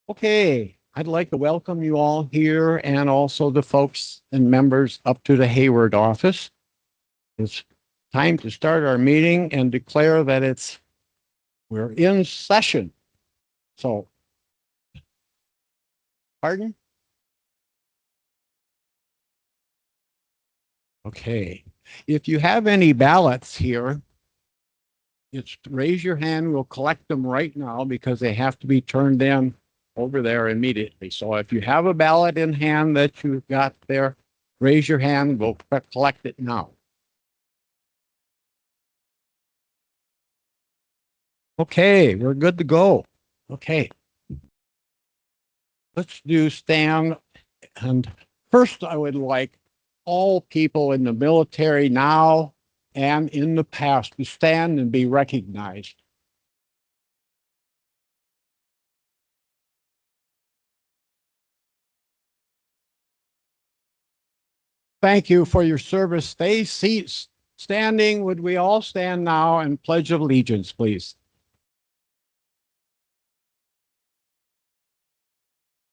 Okay, I'd like to welcome you all here and also the folks and members up to the Hayward office. It's time to start our meeting and declare that we're in session. So, pardon? Okay. If you have any ballots here, just raise your hand. We'll collect them right now because they have to be turned in over there immediately. So if you have a ballot in hand that you've got there, raise your hand. We'll collect it now. Okay, we're good to go. Okay. Let's do stand. And first, I would like all people in the military now and in the past to stand and be recognized. Thank you for your service. Stay seats standing. Would we all stand now and pledge allegiance, please?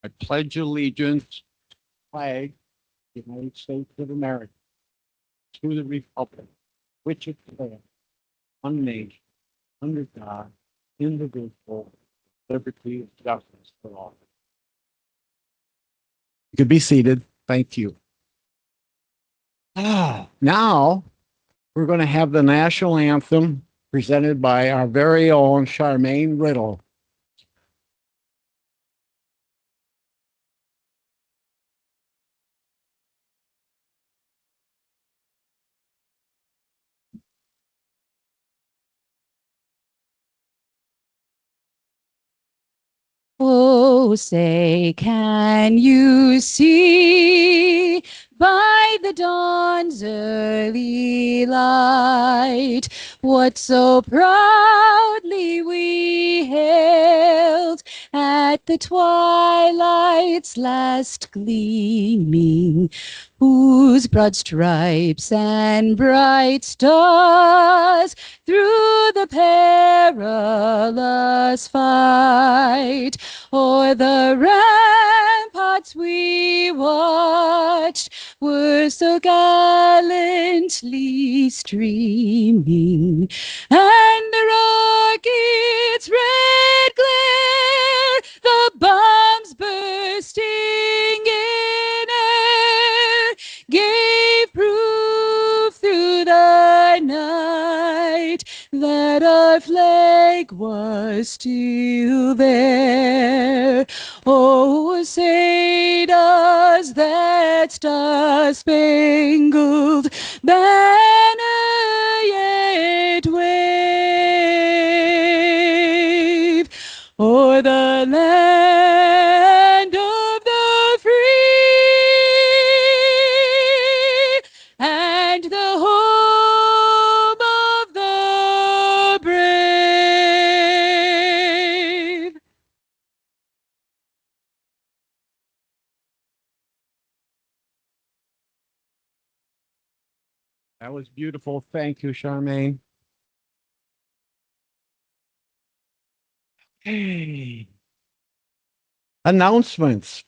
I pledge allegiance, flag, United States of America, to the republic, which it stands, one nation, under God, indivisible, liberty and justice for all. You could be seated. Thank you. Now we're going to have the national anthem presented by our very own Charmaine Riddle. Oh, say, can you see by the dawn's early light what so proudly we hailed at the twilight's last gleaming, whose broad stripes and bright stars through the perilous fight o'er the ramparts we watched were so gallantly streaming, and the rocket's red glare, the bombs bursting in air, gave proof through the night that our flag was still there. Oh, say does that star-spangled banner yet wave o'er the land of the free and the home of the brave? That was beautiful. Thank you, Charmaine. Hey. Announcements.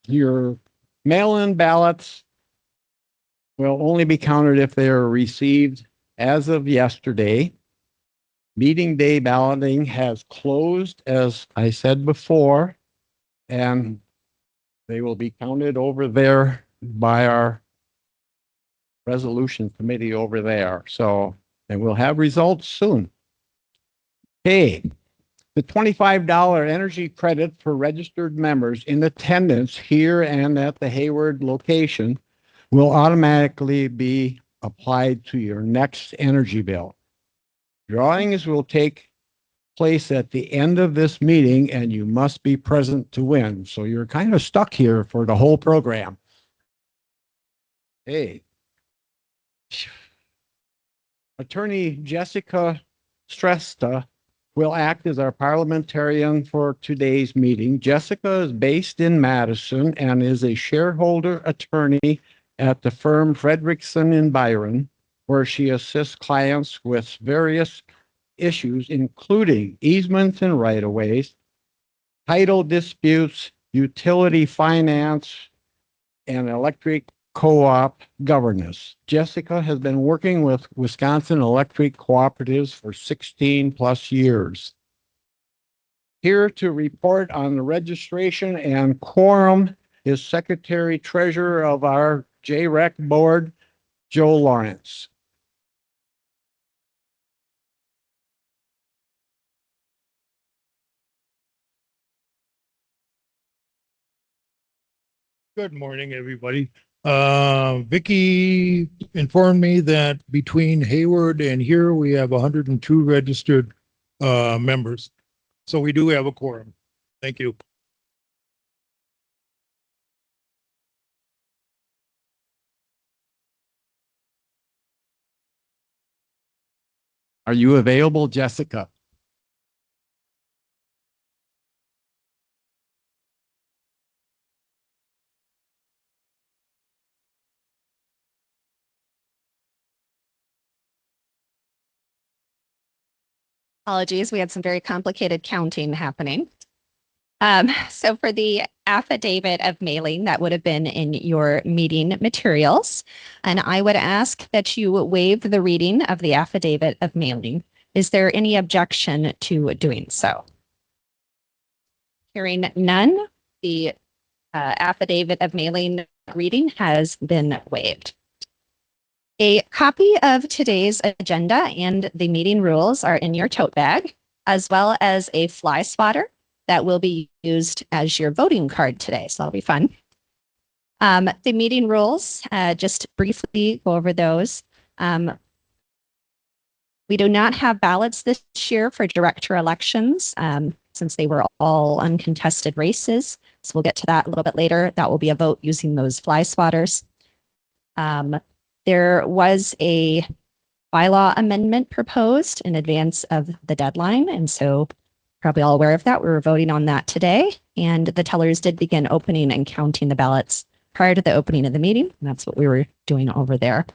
Your mail-in ballots will only be counted if they are received as of yesterday. Meeting day balloting has closed, as I said before, and they will be counted over there by our resolution committee over there. So, and we'll have results soon. Okay, the $25 energy credit for registered members in attendance here and at the Hayward location will automatically be applied to your next energy bill. Drawings will take place at the end of this meeting and you must be present to win. So you're kind of stuck here for the whole program. Hey. Attorney Jessica Stresta will act as our parliamentarian for today's meeting. Jessica is based in Madison and is a shareholder attorney at the firm Frederickson in Byron, where she assists clients with various issues, including easements and right-of-ways, title disputes, utility finance, and electric co-op governance. Jessica has been working with Wisconsin Electric Cooperatives for 16 plus years. Here to report on the registration and quorum is Secretary Treasurer of our JREC Board, Joe Lawrence. Good morning, everybody. Vicky informed me that between Hayward and here, we have 102 registered members. So we do have a quorum. Thank you. Are you available, Jessica? Apologies, we had some very complicated counting happening. So for the affidavit of mailing, that would have been in your meeting materials. And I would ask that you waive the reading of the affidavit of mailing. Is there any objection to doing so? Hearing none, the affidavit of mailing reading has been waived. A copy of today's agenda and the meeting rules are in your tote bag, as well as a fly swatter that will be used as your voting card today. So that'll be fun. The meeting rules, just briefly go over those. We do not have ballots this year for director elections since they were all uncontested races. So we'll get to that a little bit later. That will be a vote using those fly swatters. There was a bylaw amendment proposed in advance of the deadline. And so probably all aware of that. We were voting on that today. And the tellers did begin opening and counting the ballots prior to the opening of the meeting. And that's what we were doing over there.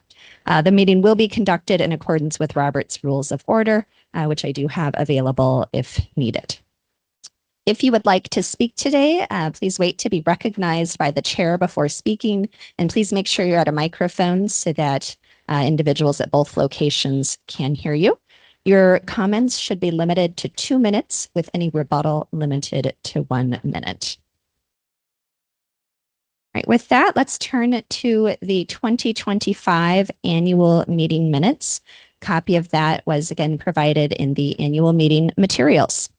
The meeting will be conducted in accordance with Robert's Rules of Order, which I do have available if needed. If you would like to speak today, please wait to be recognized by the chair before speaking, and please make sure you're at a microphone so that individuals at both locations can hear you. Your comments should be limited to 2 minutes, with any rebuttal limited to 1 minute. All right, with that, let's turn to the 2025 annual meeting minutes. Copy of that was again provided in the annual meeting materials.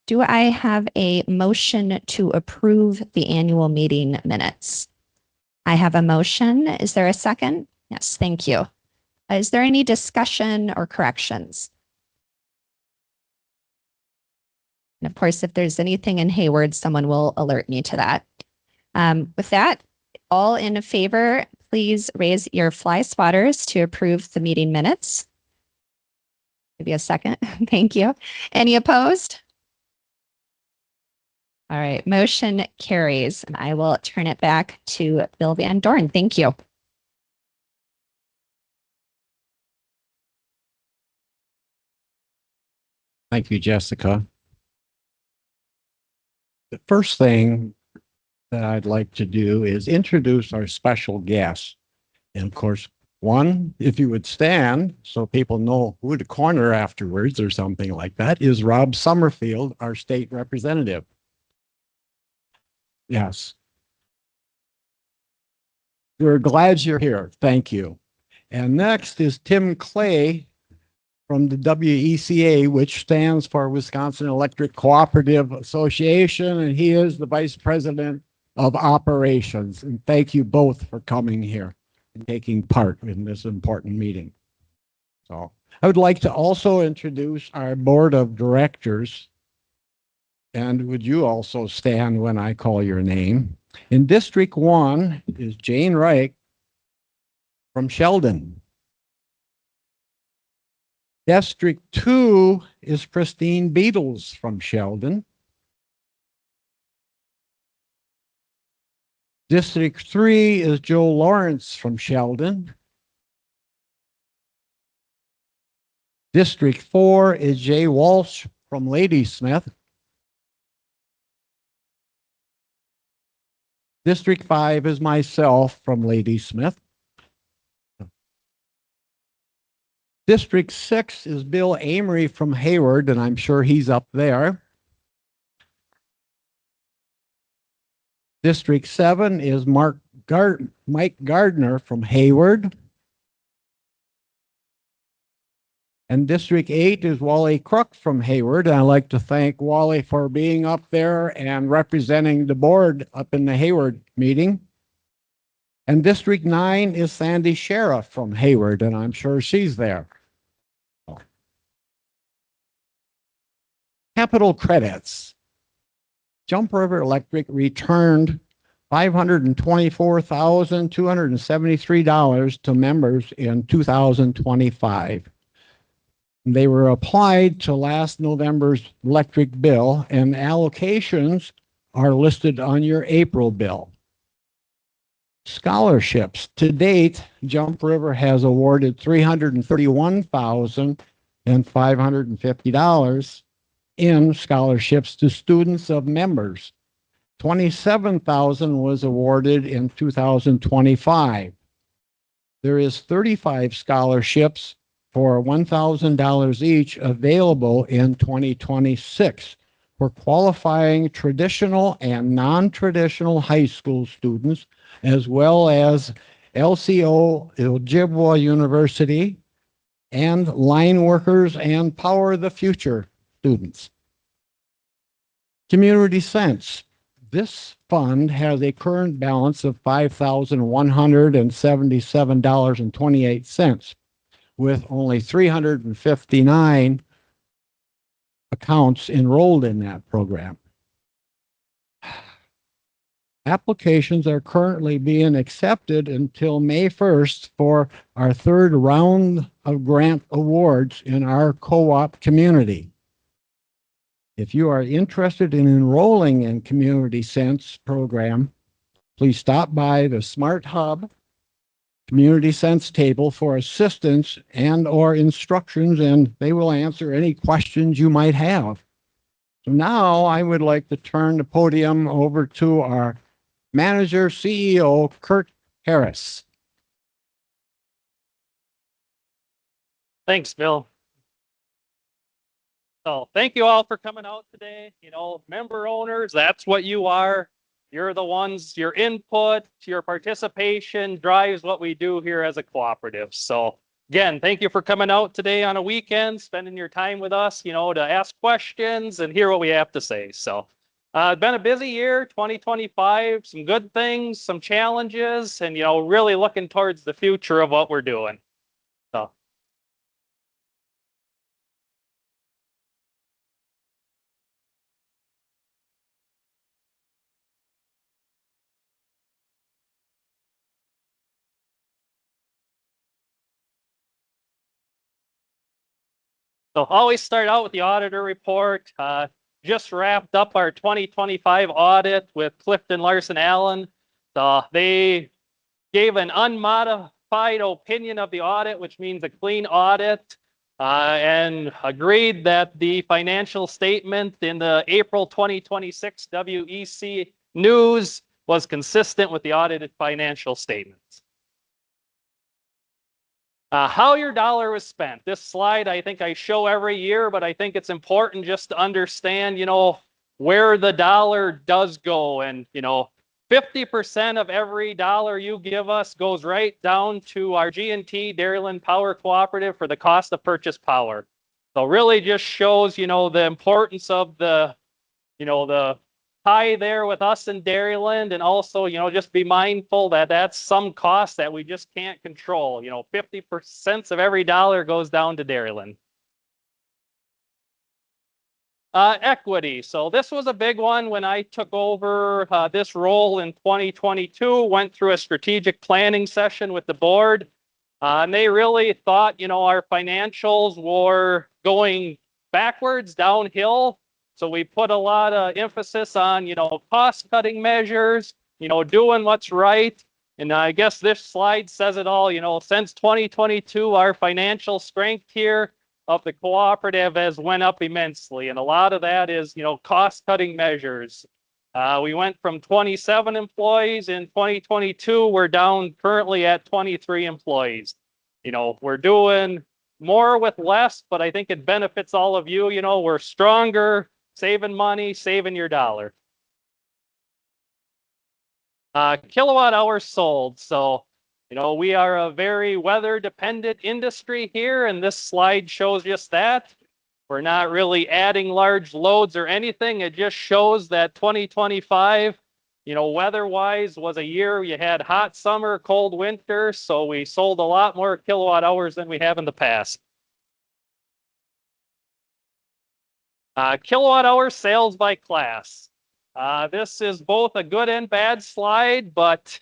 Do I have a motion to approve the annual meeting minutes? I have a motion. Is there a second? Yes, thank you. Is there any discussion or corrections? And of course, if there's anything in Hayward, someone will alert me to that. With that, all in favor, please raise your fly swatters to approve the meeting minutes. Maybe a second. Thank you. Any opposed? All right, motion carries, and I will turn it back to Bill Van Dorn. Thank you. Thank you, Jessica. The first thing that I'd like to do is introduce our special guest. And of course, one, if you would stand so people know who to corner afterwards or something like that, is Rob Summerfield, our state representative. Yes. We're glad you're here. Thank you. And next is Tim Clay from the WECA, which stands for Wisconsin Electric Cooperative Association, and he is the Vice President of Operations. And thank you both for coming here and taking part in this important meeting. So I would like to also introduce our Board of Directors. And would you also stand when I call your name? In District 1 is Jane Reich from Sheldon. District 2 is Christine Beatles from Sheldon. District 3 is Joe Lawrence from Sheldon. District 4 is Jay Walsh from Ladysmith. District 5 is myself from Lady Smith. District 6 is Bill Amory from Hayward, and I'm sure he's up there. District 7 is Mike Gardner from Hayward. And District 8 is Wally Crook from Hayward. And I'd like to thank Wally for being up there and representing the board up in the Hayward meeting. And District 9 is Sandy Sheriff from Hayward, and I'm sure she's there. Capital credits. Jump River Electric returned $524,273 to members in 2025. They were applied to last November's electric bill, and allocations are listed on your April bill. Scholarships. To date, Jump River has awarded $331,550 in scholarships to students of members. $27,000 was awarded in 2025. There is 35 scholarships for $1,000 each available in 2026 for qualifying traditional and non-traditional high school students, as well as LCO Ojibwa University and line workers and Power the Future students. Community Sense. This fund has a current balance of $5,177.28, with only 359 accounts enrolled in that program. Applications are currently being accepted until May 1st for our third round of grant awards in our co-op community. If you are interested in enrolling in Community Sense program, please stop by the Smart Hub Community Sense table for assistance and or instructions, and they will answer any questions you might have. So now I would like to turn the podium over to our manager, CEO, Kurt Harris. Thanks, Bill. So thank you all for coming out today. You know, member owners, that's what you are. You're the ones, your input, your participation drives what we do here as a cooperative. So again, thank you for coming out today on a weekend, spending your time with us, you know, to ask questions and hear what we have to say. So it's been a busy year, 2025, some good things, some challenges, and, you know, really looking towards the future of what we're doing. So. So always start out with the auditor report. Just wrapped up our 2025 audit with Clifton Larson Allen. They gave an unmodified opinion of the audit, which means a clean audit, and agreed that the financial statement in the April 2026 WEC News was consistent with the audited financial statements. How your dollar was spent. This slide, I think I show every year, but I think it's important just to understand, you know, where the dollar does go. And, you know, 50% of every dollar you give us goes right down to our G&T Dairyland Power Cooperative for the cost of purchase power. So really just shows, you know, the importance of the, you know, the tie there with us in Dairyland, and also, you know, just be mindful that that's some cost that we just can't control. You know, 50% of every dollar goes down to Dairyland. Equity. So this was a big one when I took over this role in 2022, went through a strategic planning session with the board. And they really thought, you know, our financials were going backwards, downhill. So we put a lot of emphasis on, you know, cost cutting measures, you know, doing what's right. And I guess this slide says it all. You know, since 2022, our financial strength here of the cooperative has went up immensely. And a lot of that is, you know, cost cutting measures. We went from 27 employees in 2022. We're down currently at 23 employees. You know, we're doing more with less, but I think it benefits all of you. You know, we're stronger, saving money, saving your dollar. Kilowatt hours sold. So, you know, we are a very weather dependent industry here, and this slide shows just that. We're not really adding large loads or anything. It just shows that 2025, you know, weather-wise was a year you had hot summer, cold winter, so we sold a lot more kilowatt hours than we have in the past. Kilowatt hour sales by class. This is both a good and bad slide, but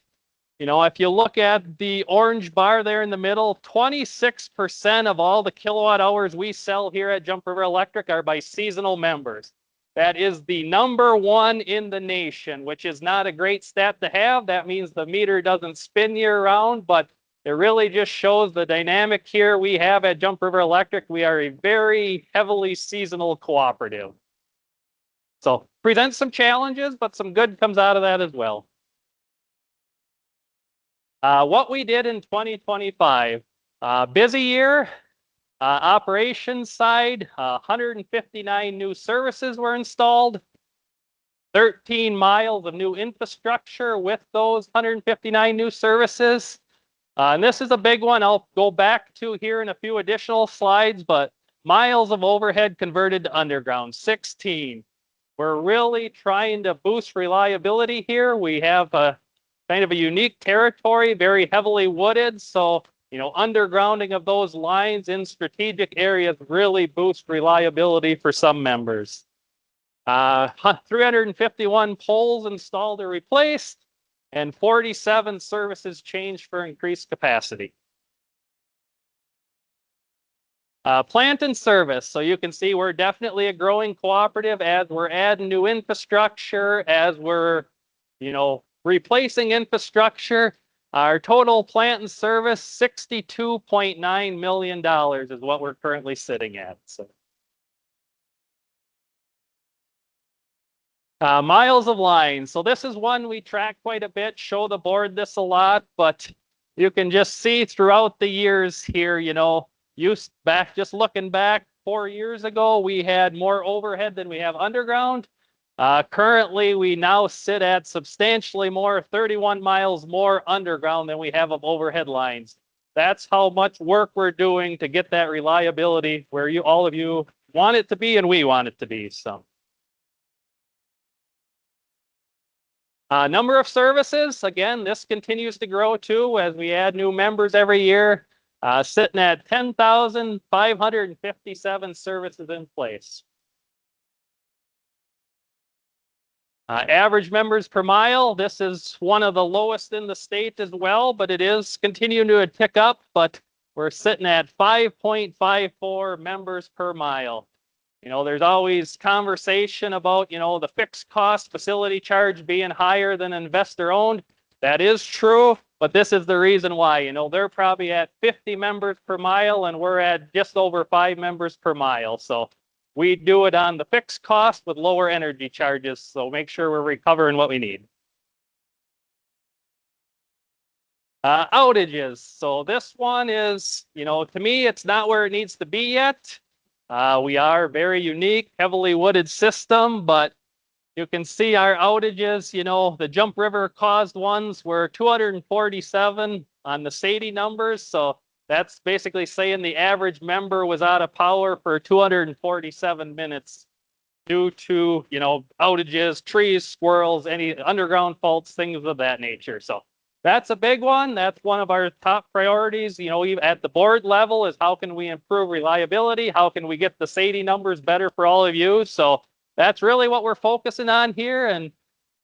you know, if you look at the orange bar there in the middle, 26% of all the kilowatt hours we sell here at Jump River Electric are by seasonal members. That is the #1 in the nation, which is not a great stat to have. That means the meter doesn't spin year round, but it really just shows the dynamic here we have at Jump River Electric. We are a very heavily seasonal cooperative. So presents some challenges, but some good comes out of that as well. What we did in 2025, busy year, operations side, 159 new services were installed, 13 miles of new infrastructure with those 159 new services. And this is a big one I'll go back to here in a few additional slides, but miles of overhead converted to underground, 16. We're really trying to boost reliability here. We have a kind of a unique territory, very heavily wooded. So, you know, undergrounding of those lines in strategic areas really boost reliability for some members. 351 poles installed or replaced, and 47 services changed for increased capacity. Plant and service. So you can see we're definitely a growing cooperative as we're adding new infrastructure, as we're, you know, replacing infrastructure. Our total plant and service, $62.9 million is what we're currently sitting at. So, miles of line. So this is one we track quite a bit, show the board this a lot, but you can just see throughout the years here, you know, just looking back 4 years ago, we had more overhead than we have underground. Currently, we now sit at substantially more, 31 miles more underground than we have of overhead lines. That's how much work we're doing to get that reliability where all of you want it to be and we want it to be. So, number of services, again, this continues to grow too as we add new members every year, sitting at 10,557 services in place. Average members per mile, this is one of the lowest in the state as well, but it is continuing to tick up, but we're sitting at 5.54 members per mile. You know, there's always conversation about, you know, the fixed cost facility charge being higher than investor owned. That is true, but this is the reason why. You know, they're probably at 50 members per mile and we're at just over 5 members per mile. So we do it on the fixed cost with lower energy charges, so make sure we're recovering what we need. Outages. So this one is, you know, to me, it's not where it needs to be yet. We are very unique, heavily wooded system, but you can see our outages, you know, the Jump River caused ones were 247 on the SAIDI numbers. So that's basically saying the average member was out of power for 247 minutes due to, you know, outages, trees, squirrels, any underground faults, things of that nature. So that's a big one. That's one of our top priorities, you know, even at the board level is how can we improve reliability? How can we get the SAIDI numbers better for all of you? So that's really what we're focusing on here. And,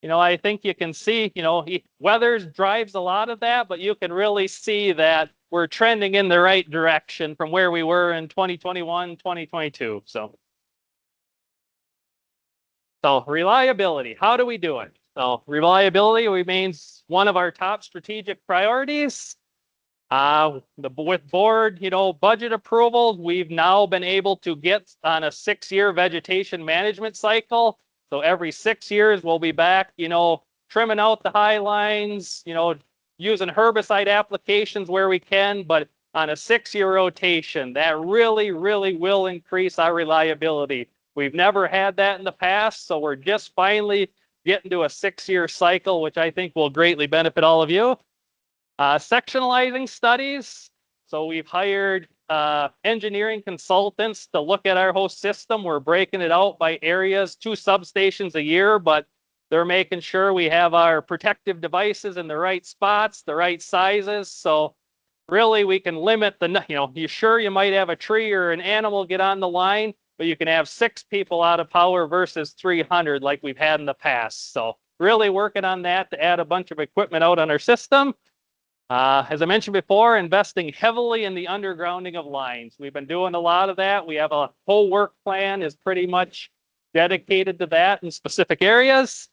you know, I think you can see, you know, weather drives a lot of that, but you can really see that we're trending in the right direction from where we were in 2021, 2022. So reliability, how do we do it? So reliability remains one of our top strategic priorities. With board, you know, budget approvals, we've now been able to get on a 6-year vegetation management cycle So every 6 years, we'll be back, trimming out the high lines, using herbicide applications where we can, but on a 6-year rotation, that really, really will increase our reliability. We've never had that in the past, so we're just finally getting to a 6-year cycle, which I think will greatly benefit all of you. Sectionalizing studies. So we've hired engineering consultants to look at our whole system. We're breaking it out by areas, 2 substations a year, but they're making sure we have our protective devices in the right spots, the right sizes. So really we can limit you might have a tree or an animal get on the line, but you can have 6 people out of power versus 300 like we've had in the past. So really working on that to add a bunch of equipment out on our system. As I mentioned before, investing heavily in the undergrounding of lines. We've been doing a lot of that. We have a whole work plan is pretty much dedicated to that in specific areas.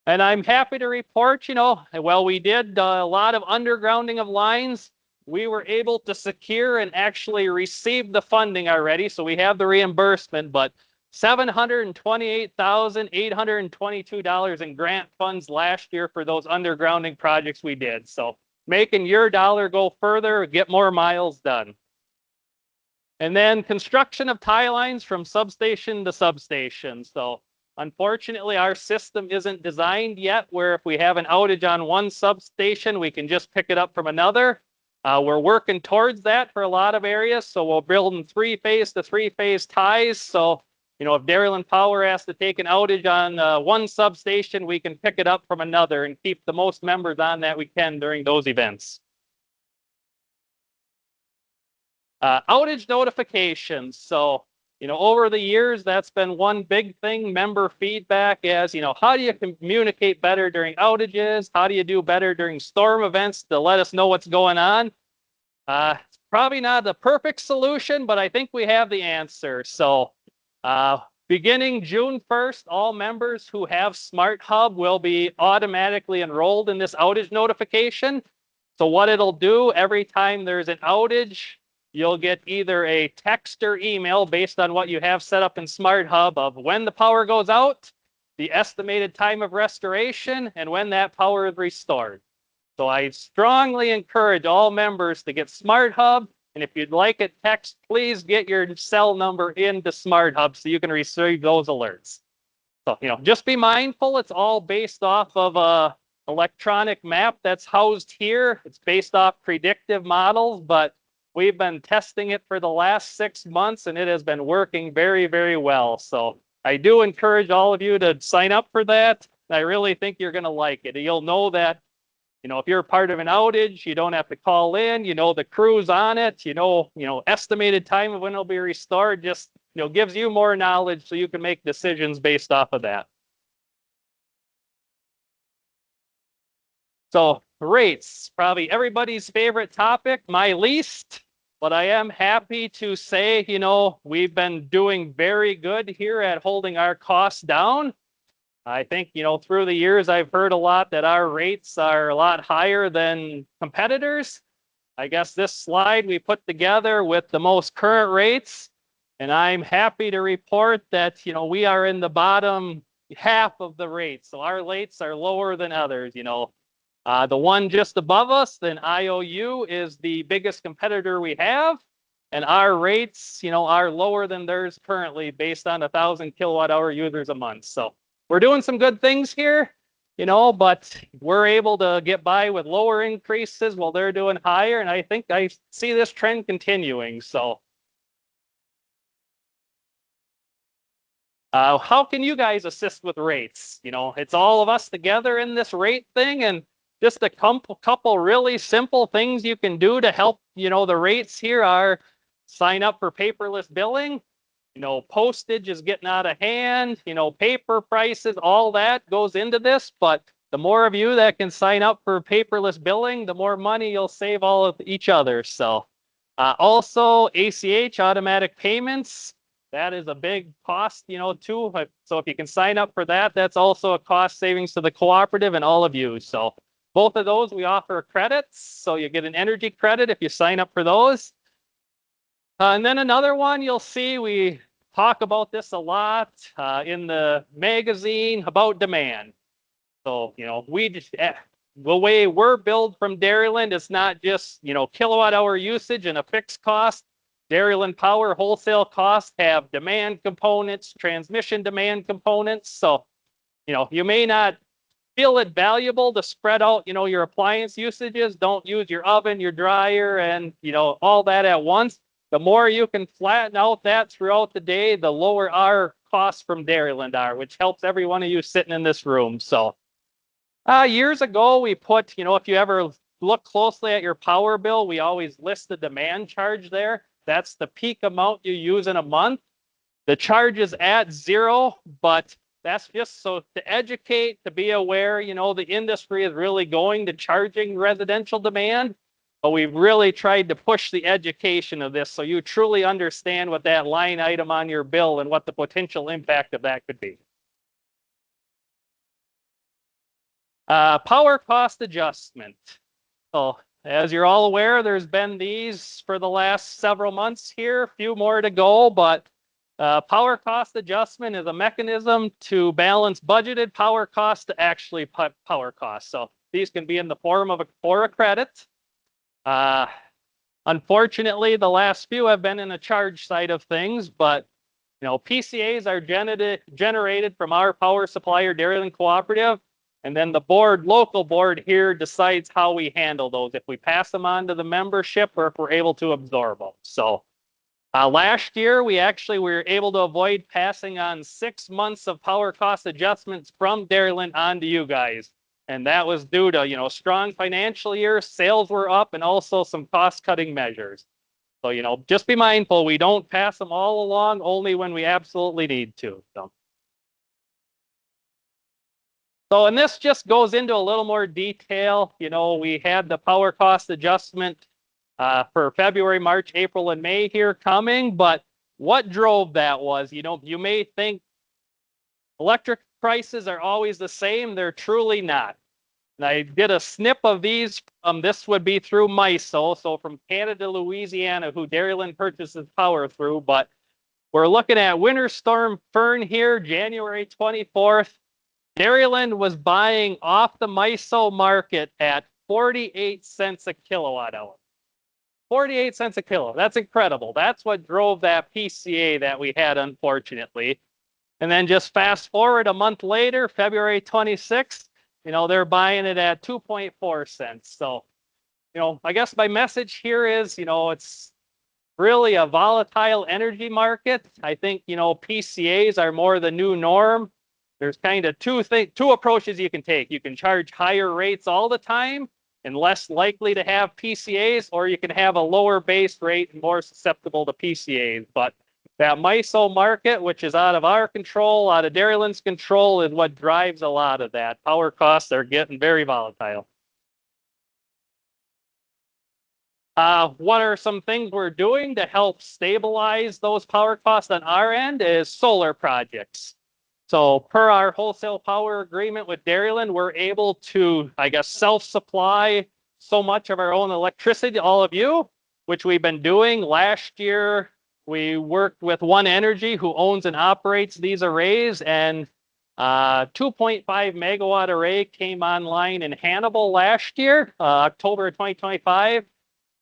And I'm happy to report, we did a lot of undergrounding of lines. We were able to secure and actually receive the funding already. So we have the reimbursement, but $728,822 in grant funds last year for those undergrounding projects we did. So making your dollar go further, get more miles done. And then construction of tie lines from substation to substation. So unfortunately, our system isn't designed yet where if we have an outage on one substation, we can just pick it up from another. We're working towards that for a lot of areas. So we're building 3-phase to 3-phase ties. So, if Dairyland Power has to take an outage on one substation, we can pick it up from another and keep the most members on that we can during those events. Outage notifications. So, over the years, that's been one big thing, member feedback as, how do you communicate better during outages? How do you do better during storm events to let us know what's going on? It's probably not the perfect solution, but I think we have the answer. So beginning June 1st, all members who have Smart Hub will be automatically enrolled in this outage notification. So what it'll do every time there's an outage, you'll get either a text or email based on what you have set up in Smart Hub of when the power goes out, the estimated time of restoration, and when that power is restored. So I strongly encourage all members to get Smart Hub. And if you'd like it text, please get your cell number into Smart Hub so you can receive those alerts. So, just be mindful. It's all based off of a electronic map that's housed here. It's based off predictive models, but we've been testing it for the last 6 months and it has been working very, very well. So I do encourage all of you to sign up for that. I really think you're going to like it. You'll know that, if you're part of an outage, you don't have to call in, the crew's on it, estimated time of when it'll be restored, just, gives you more knowledge so you can make decisions based off of that. So rates, probably everybody's favorite topic, my least, but I am happy to say, we've been doing very good here at holding our costs down. I think, through the years, I've heard a lot that our rates are a lot higher than competitors. I guess this slide we put together with the most current rates, and I'm happy to report that, we are in the bottom half of the rates. So our rates are lower than others, The one just above us, then IOU, is the biggest competitor we have. And our rates, are lower than theirs currently based on 1,000 kilowatt-hour users a month. So we're doing some good things here, but we're able to get by with lower increases while they're doing higher. And I think I see this trend continuing. So how can you guys assist with rates? It's all of us together in this rate thing, and just a couple really simple things you can do to help, the rates here are sign up for paperless billing. Postage is getting out of hand, paper prices, all that goes into this. But the more of you that can sign up for paperless billing, the more money you'll save all of each other. So also ACH, automatic payments, that is a big cost, too. So if you can sign up for that, that's also a cost savings to the cooperative and all of you. So both of those we offer credits. So you get an energy credit if you sign up for those. And then another one you'll see, we talk about this a lot in the magazine about demand. So, we just, the way we're billed from Dairyland, it's not just, kilowatt hour usage and a fixed cost. Dairyland Power wholesale costs have demand components, transmission demand components. So, you may not feel it valuable to spread out, your appliance usages. Don't use your oven, your dryer, and, all that at once. The more you can flatten out that throughout the day, the lower our costs from Dairyland are, which helps every one of you sitting in this room. So years ago, we put, if you ever look closely at your power bill, we always list the demand charge there. That's the peak amount you use in a month. The charge is at zero, but that's just so to educate, to be aware, the industry is really going to charging residential demand. But we've really tried to push the education of this so you truly understand what that line item on your bill and what the potential impact of that could be. Power cost adjustment. So as you're all aware, there's been these for the last several months here, a few more to go, but power cost adjustment is a mechanism to balance budgeted power costs to actually power costs. So these can be in the form of a credit. Unfortunately, the last few have been in the charge side of things, but PCAs are generated from our power supplier, Dairyland Cooperative, and then the local board here decides how we handle those, if we pass them on to the membership or if we're able to absorb them. So last year, we were able to avoid passing on 6 months of power cost adjustments from Dairyland onto you guys. And that was due to, strong financial year, sales were up, and also some cost-cutting measures. So, just be mindful, we don't pass them all along, only when we absolutely need to. So, and this just goes into a little more detail. We had the power cost adjustment for February, March, April, and May here coming, but what drove that was, you may think electric prices are always the same. They're truly not. And I did a snip of these. This would be through MISO, so from Canada, Louisiana, who Dairyland purchases power through. But we're looking at Winter Storm Fern here, January 24th. Dairyland was buying off the MISO market at 48 cents a kilowatt hour. 48 cents a kilo. That's incredible. That's what drove that PCA that we had, unfortunately. And then just fast forward a month later, February 26th, they're buying it at 2.4 cents. So, I guess my message here is, it's really a volatile energy market. I think, PCAs are more the new norm. There's kind of two approaches you can take. You can charge higher rates all the time and less likely to have PCAs, or you can have a lower base rate and more susceptible to PCAs. But that MISO market, which is out of our control, out of Dairyland's control, is what drives a lot of that. Power costs are getting very volatile. What are some things we're doing to help stabilize those power costs on our end is solar projects. So per our wholesale power agreement with Dairyland, we're able to, self-supply so much of our own electricity to all of you, which we've been doing. Last year, we worked with One Energy, who owns and operates these arrays, and 2.5 megawatt array came online in Hannibal last year, October 2025.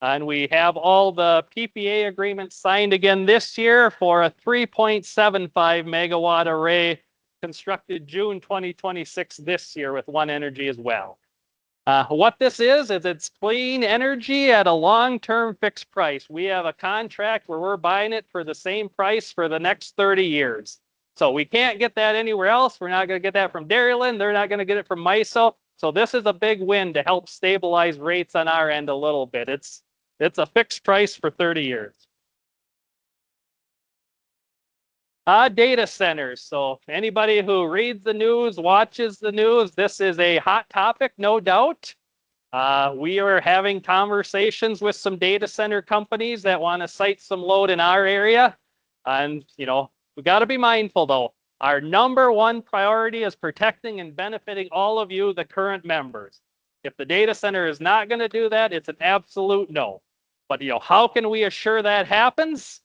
And we have all the PPA agreements signed again this year for a 3.75 megawatt array constructed June 2026 this year with One Energy as well. What this is it's clean energy at a long-term fixed price. We have a contract where we're buying it for the same price for the next 30 years. So we can't get that anywhere else. We're not going to get that from Dairyland. They're not going to get it from MISO. So this is a big win to help stabilize rates on our end a little bit. It's a fixed price for 30 years. Data centers. So anybody who reads the news, watches the news, this is a hot topic, no doubt. We are having conversations with some data center companies that want to site some load in our area. And, we got to be mindful, though. Our number one priority is protecting and benefiting all of you, the current members. If the data center is not going to do that, it's an absolute no. But, how can we assure that happens?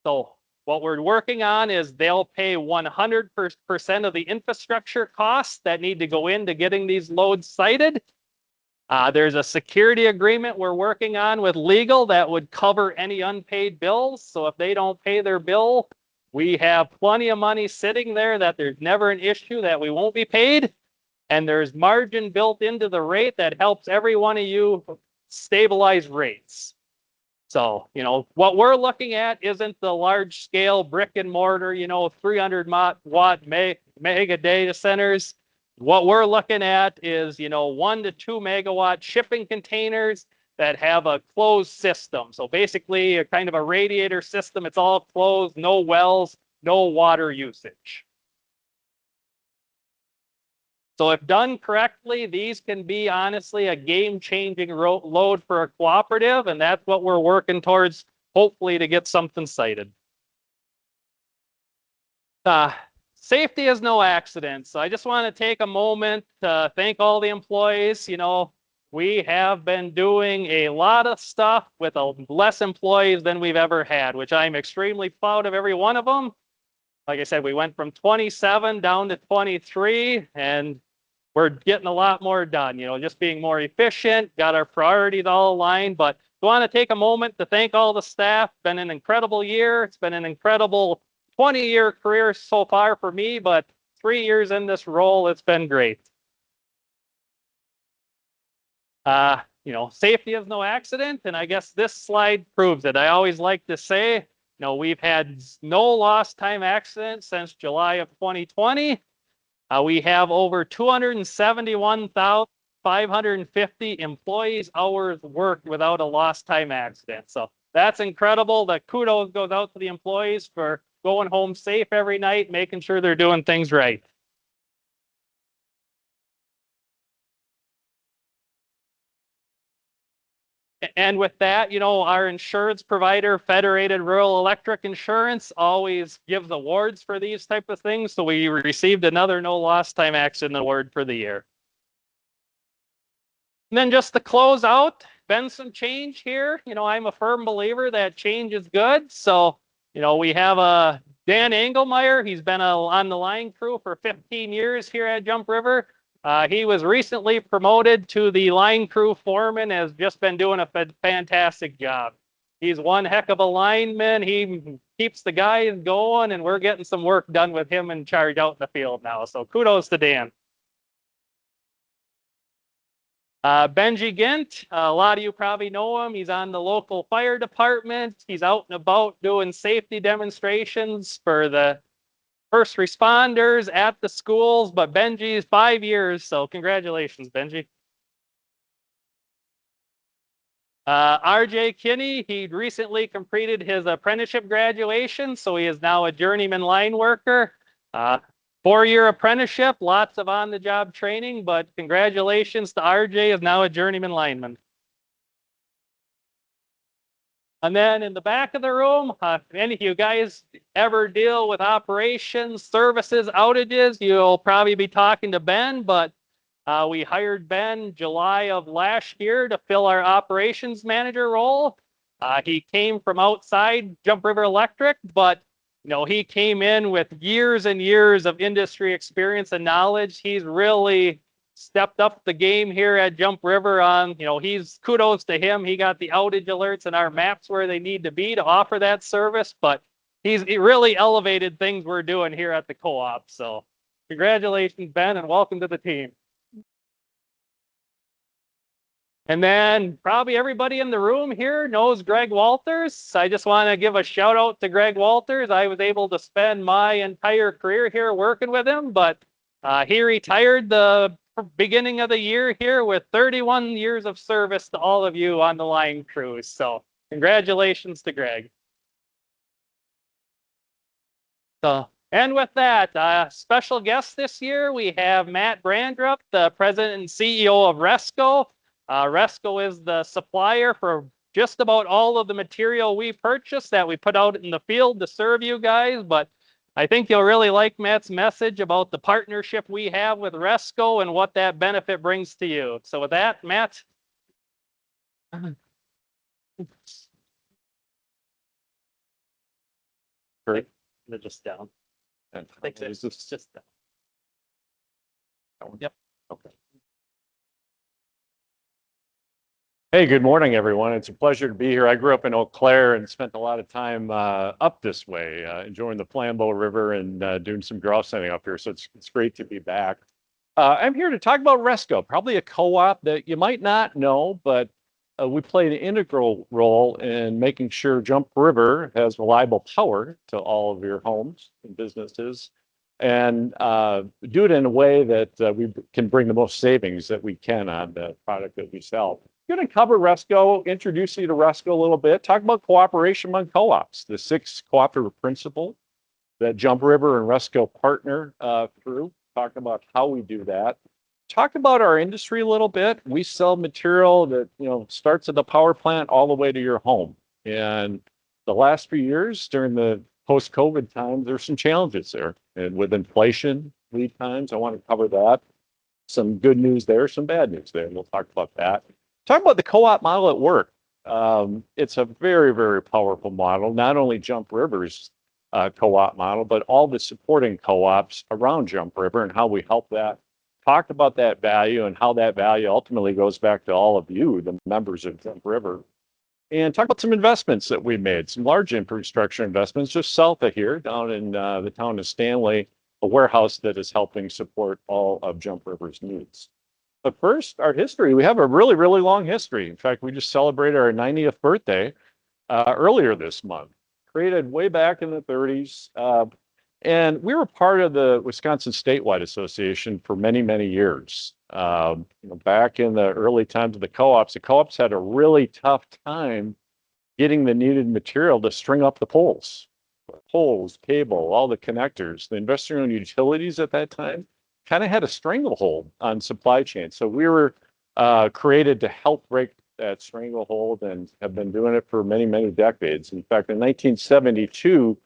So What we're working on is they'll pay 100% of the infrastructure costs that need to go into getting these loads sited. There's a security agreement we're working on with legal that would cover any unpaid bills. So if they don't pay their bill, we have plenty of money sitting there that there's never an issue that we won't be paid. And there's margin built into the rate that helps every one of you stabilize rates. So, you know, what we're looking at isn't the large scale brick and mortar, you know, 300 watt mega data centers. What we're looking at is, you know, 1 to 2 megawatt shipping containers that have a closed system. So basically a kind of a radiator system. It's all closed, no wells, no water usage. So if done correctly, these can be honestly a game-changing load for a cooperative, and that's what we're working towards, hopefully, to get something sited. Safety is no accident, so I just want to take a moment to thank all the employees. You know, we have been doing a lot of stuff with less employees than we've ever had, which I'm extremely proud of every one of them. Like I said, we went from 27 down to 23, and we're getting a lot more done, you know, just being more efficient, got our priorities all aligned. But I want to take a moment to thank all the staff. It's been an incredible year. It's been an incredible 20-year career so far for me, but 3 years in this role, it's been great. You know, safety is no accident, and I guess this slide proves it. I always like to say, you know, we've had no lost time accidents since July of 2020. We have over 271,550 employees hours worked without a lost time accident. So that's incredible. The kudos goes out to the employees for going home safe every night, making sure they're doing things right. And with that, you know, our insurance provider, Federated Rural Electric Insurance, always gives awards for these type of things. So we received another no lost time accident award for the year. And then just to close out, been some change here. You know, I'm a firm believer that change is good. So, you know, we have Dan Engelmeyer. He's been on the line crew for 15 years here at Jump River. He was recently promoted to the line crew foreman, has just been doing a fantastic job. He's one heck of a lineman. He keeps the guys going, and we're getting some work done with him in charge out in the field now. So kudos to Dan. Benji Gint, a lot of you probably know him. He's on the local fire department. He's out and about doing safety demonstrations for the first responders at the schools, but Benji's 5 years, so congratulations, Benji. RJ Kinney, he recently completed his apprenticeship graduation, so he is now a journeyman line worker. 4-year apprenticeship, lots of on-the-job training, but congratulations to RJ, is now a journeyman lineman. And then in the back of the room, if any of you guys ever deal with operations, services, outages, you'll probably be talking to Ben, but we hired Ben July of last year to fill our operations manager role. He came from outside Jump River Electric, but you know, he came in with years and years of industry experience and knowledge. He's really stepped up the game here at Jump River on, you know, he's kudos to him. He got the outage alerts and our maps where they need to be to offer that service, but he really elevated things we're doing here at the co-op. So congratulations, Ben, and welcome to the team. And then probably everybody in the room here knows Greg Walters. I just want to give a shout out to Greg Walters. I was able to spend my entire career here working with him, but he retired the beginning of the year here with 31 years of service to all of you on the line crews. So congratulations to Greg. So, and with that, special guest this year, we have Matt Brandrup, the president and CEO of Resco. Resco is the supplier for just about all of the material we purchase that we put out in the field to serve you guys, but I think you'll really like Matt's message about the partnership we have with Resco and what that benefit brings to you. So with that, Matt. Kurt? They're just down. And I think is it's this? just down. That one? Yep. Okay. Hey, good morning, everyone. It's a pleasure to be here. I grew up in Eau Claire and spent a lot of time up this way, enjoying the Flambeau River and doing some grouse hunting up here. So it's great to be back. I'm here to talk about Resco, probably a co-op that you might not know, but we played an integral role in making sure Jump River has reliable power to all of your homes and businesses, and do it in a way that we can bring the most savings that we can on the product that we sell. Going to cover Resco, introduce you to Resco a little bit, talk about cooperation among co-ops, the 6 cooperative principle that Jump River and Resco partner through, talk about how we do that. Talk about our industry a little bit. We sell material that, starts at the power plant all the way to your home. And the last few years during the post-COVID times, there's some challenges there. And with inflation, lead times, I want to cover that. Some good news there, some bad news there. We'll talk about that. Talk about the co-op model at work. It's a very, very powerful model, not only Jump River's co-op model, but all the supporting co-ops around Jump River and how we help that. Talk about that value and how that value ultimately goes back to all of you, the members of Jump River. And talk about some investments that we made, some large infrastructure investments just south of here, down in the town of Stanley, a warehouse that is helping support all of Jump River's needs. But first, our history. We have a really, really long history. In fact, we just celebrated our 90th birthday earlier this month. Created way back in the 30s. And we were part of the Wisconsin Statewide Association for many, many years. Back in the early times of the co-ops had a really tough time getting the needed material to string up the poles, cable, all the connectors. The investor-owned utilities at that time kind of had a stranglehold on supply chain. So we were created to help break that stranglehold and have been doing it for many, many decades. In fact, in 1972,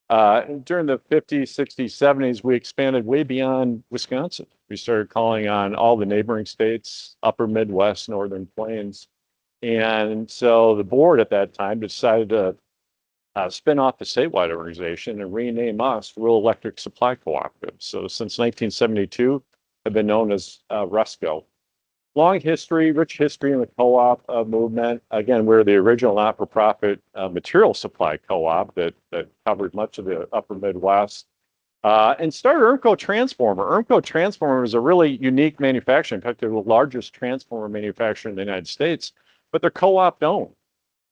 during the 50s, 60s, 70s, we expanded way beyond Wisconsin. We started calling on all the neighboring states, upper Midwest, Northern Plains. And so the board at that time decided to spin off the statewide organization and rename us Rural Electric Supply Cooperative. So since 1972, have been known as Resco. Long history, rich history in the co-op movement. Again, we're the original not-for-profit material supply co-op that covered much of the upper Midwest. And started ERMCO Transformer. ERMCO Transformer is a really unique manufacturer. In fact, they're the largest transformer manufacturer in the United States, but they're co-op owned.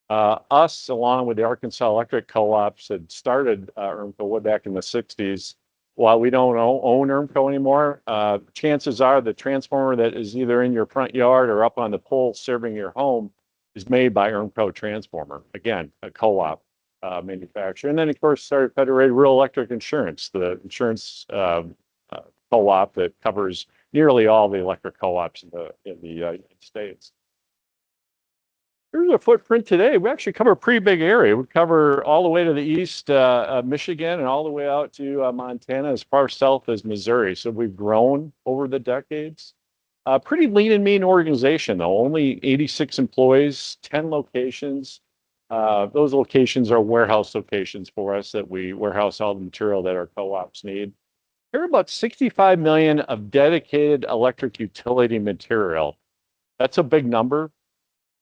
Us, along with the Arkansas Electric Co-ops, had started ERMCO way back in the 60s. While we don't own ERMCO anymore, chances are the transformer that is either in your front yard or up on the pole serving your home is made by ERMCO Transformer. Again, a co-op manufacturer. And then, of course, started Federated Rural Electric Insurance, the insurance co-op that covers nearly all the electric co-ops in the United States. Here's a footprint today. We actually cover a pretty big area. We cover all the way to the east, Michigan, and all the way out to Montana, as far south as Missouri. So we've grown over the decades. Pretty lean and mean organization, though. Only 86 employees, 10 locations. Those locations are warehouse locations for us that we warehouse all the material that our co-ops need. Here are about 65 million of dedicated electric utility material. That's a big number.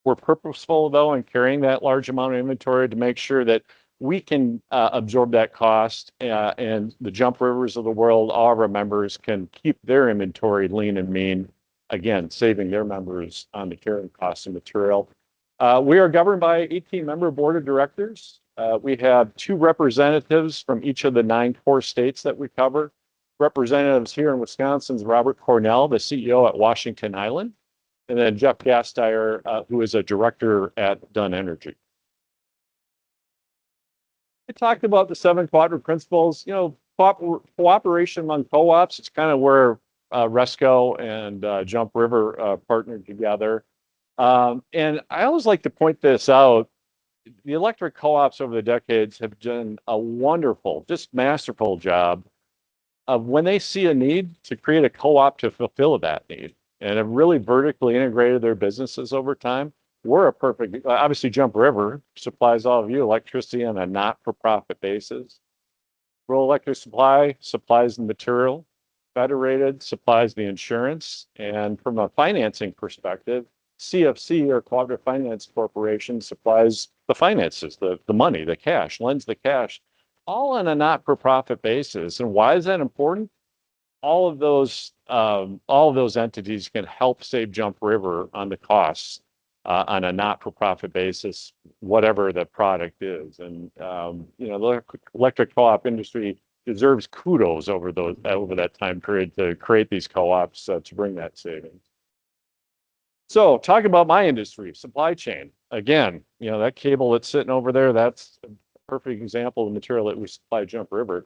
We're purposeful, though, in carrying that large amount of inventory to make sure that we can absorb that cost, and the Jump Rivers of the world, all of our members, can keep their inventory lean and mean, again, saving their members on the carrying cost of material. We are governed by an 18-member board of directors. We have 2 representatives from each of the 9 core states that we cover. Representatives here in Wisconsin's Robert Cornell, the CEO at Washington Island, and then Jeff Gasteyer, who is a director at Dunn Energy. I talked about the 7 quadrant principles. Cooperation among co-ops. It's kind of where Resco and Jump River partnered together. And I always like to point this out. The electric co-ops over the decades have done a wonderful, just masterful job of, when they see a need, to create a co-op to fulfill that need, and have really vertically integrated their businesses over time. We're a perfect, obviously Jump River supplies all of you electricity on a not-for-profit basis. Rural Electric Supply supplies the material. Federated supplies the insurance. And from a financing perspective, CFC, or Cooperative Finance Corporation, supplies the finances, the money, the cash, lends the cash, all on a not-for-profit basis. And why is that important? All of those entities can help save Jump River on the costs on a not-for-profit basis, whatever the product is. And the electric co-op industry deserves kudos over that time period to create these co-ops to bring that savings. So talking about my industry, supply chain. Again, that cable that's sitting over there, that's a perfect example of the material that we supply Jump River.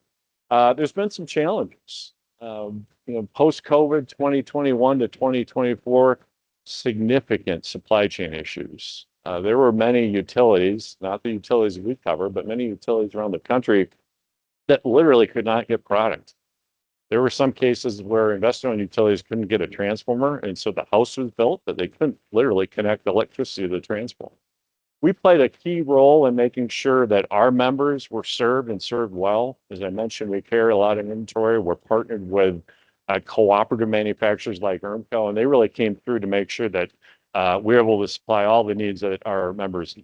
There's been some challenges. Post-COVID 2021 to 2024, significant supply chain issues. There were many utilities, not the utilities we cover, but many utilities around the country that literally could not get product. There were some cases where investor-owned utilities couldn't get a transformer, and so the house was built, but they couldn't literally connect electricity to the transformer. We played a key role in making sure that our members were served and served well. As I mentioned, we carry a lot of inventory. We're partnered with cooperative manufacturers like ERMCO, and they really came through to make sure that we're able to supply all the needs that our members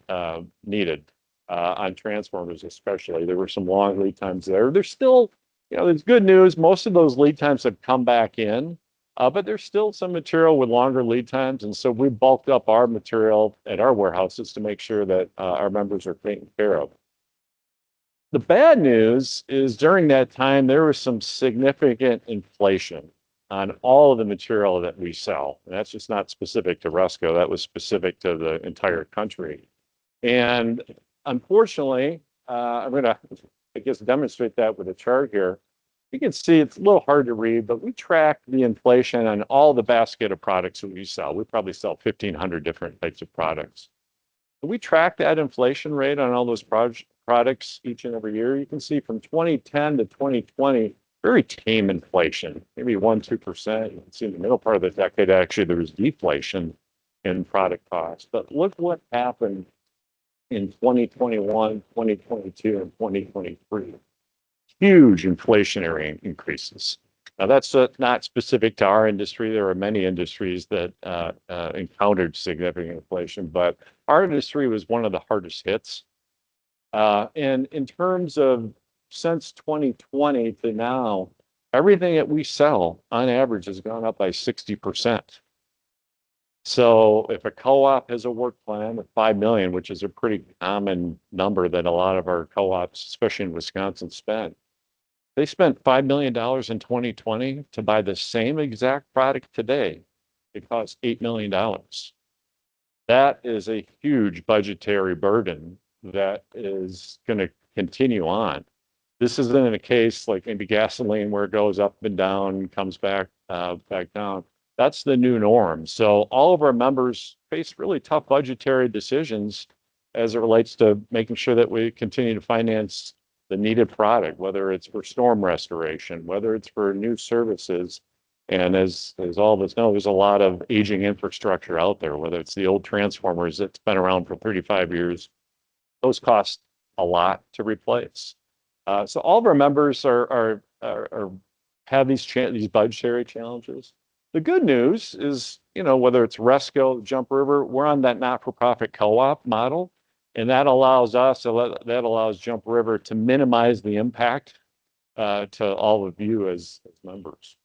needed on transformers especially. There were some long lead times there. There's still, there's good news. Most of those lead times have come back in, but there's still some material with longer lead times. And so we bulked up our material at our warehouses to make sure that our members are taken care of. The bad news is during that time, there was some significant inflation on all of the material that we sell. And that's just not specific to Resco. That was specific to the entire country. And unfortunately, I'm going to, demonstrate that with a chart here. You can see it's a little hard to read, but we track the inflation on all the basket of products that we sell. We probably sell 1,500 different types of products. We track that inflation rate on all those products each and every year. You can see from 2010 to 2020, very tame inflation, maybe 1-2%. You can see in the middle part of the decade, actually, there was deflation in product costs. But look what happened in 2021, 2022, and 2023. Huge inflationary increases. Now, that's not specific to our industry. There are many industries that encountered significant inflation, but our industry was one of the hardest hits. And in terms of since 2020 to now, everything that we sell on average has gone up by 60%. So if a co-op has a work plan of 5 million, which is a pretty common number that a lot of our co-ops, especially in Wisconsin, spent, they spent $5 million in 2020 to buy the same exact product today. It costs $8 million. That is a huge budgetary burden that is going to continue on. This isn't a case like maybe gasoline where it goes up and down, comes back down. That's the new norm. So all of our members face really tough budgetary decisions as it relates to making sure that we continue to finance the needed product, whether it's for storm restoration, whether it's for new services. And as all of us know, there's a lot of aging infrastructure out there, whether it's the old transformers that's been around for 35 years. Those cost a lot to replace. So all of our members have these budgetary challenges. The good news is, whether it's Resco, Jump River, we're on that not-for-profit co-op model. And that allows Jump River to minimize the impact to all of you as members.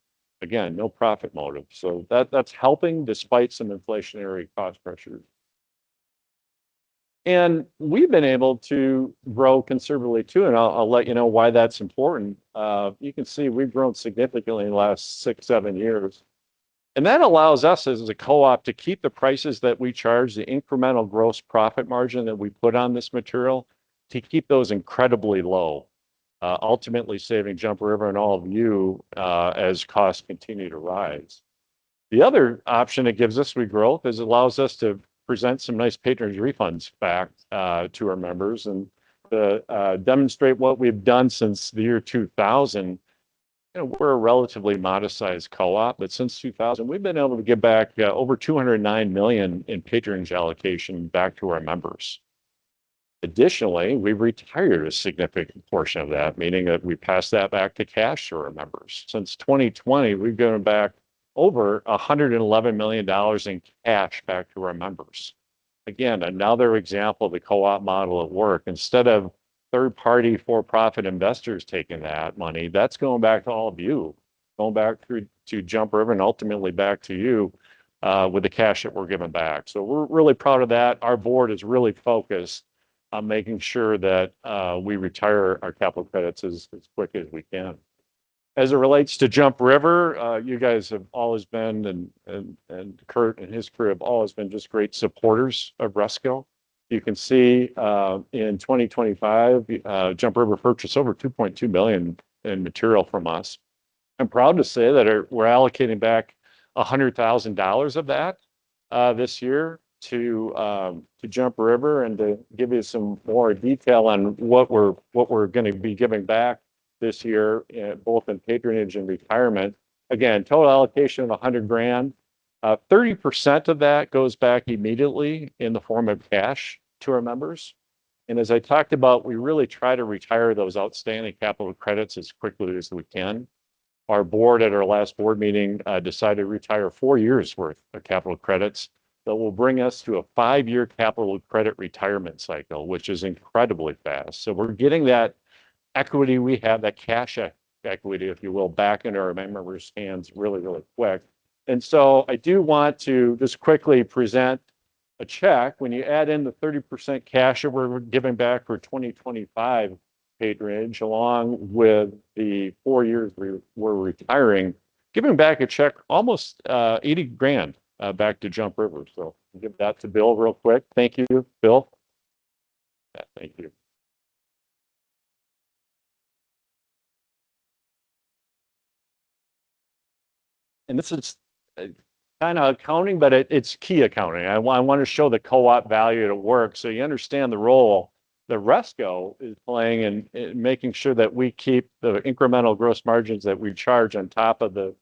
Again, no profit motive. So that's helping despite some inflationary cost pressures. And we've been able to grow considerably too, and I'll let you know why that's important. You can see we've grown significantly in the last 6-7 years. And that allows us as a co-op to keep the prices that we charge, the incremental gross profit margin that we put on this material, to keep those incredibly low, ultimately saving Jump River and all of you as costs continue to rise. The other option it gives us with growth is it allows us to present some nice patronage refunds back to our members and to demonstrate what we've done since the year 2000. We're a relatively modest-sized co-op, but since 2000, we've been able to give back over $209 million in patronage allocation back to our members. Additionally, we retired a significant portion of that, meaning that we passed that back to cash to our members. Since 2020, we've given back over $111 million in cash back to our members. Again, another example of the co-op model at work. Instead of third-party for-profit investors taking that money, that's going back to all of you, going back through to Jump River and ultimately back to you with the cash that we're giving back. So we're really proud of that. Our board is really focused on making sure that we retire our capital credits as quick as we can. As it relates to Jump River, you guys have always been, and Kurt and his crew have always been just great supporters of Resco. You can see in 2025, Jump River purchased over 2.2 million in material from us. I'm proud to say that we're allocating back $100,000 of that this year to Jump River. And to give you some more detail on what we're going to be giving back this year, both in patronage and retirement. Again, total allocation of 100 grand. 30% of that goes back immediately in the form of cash to our members. And as I talked about, we really try to retire those outstanding capital credits as quickly as we can. Our board at our last board meeting decided to retire 4 years worth of capital credits that will bring us to a 5-year capital credit retirement cycle, which is incredibly fast. So we're getting that equity we have, that cash equity, if you will, back into our members' hands really, really quick. And so I do want to just quickly present a check. When you add in the 30% cash that we're giving back for 2025 patronage, along with the 4 years we're retiring, giving back a check almost 80 grand back to Jump River. So I'll give that to Bill real quick. Thank you, Bill. Yeah, thank you. And this is kind of accounting, but it's key accounting. I want to show the co-op value at work so you understand the role that Resco is playing in making sure that we keep the incremental gross margins that we charge on top of the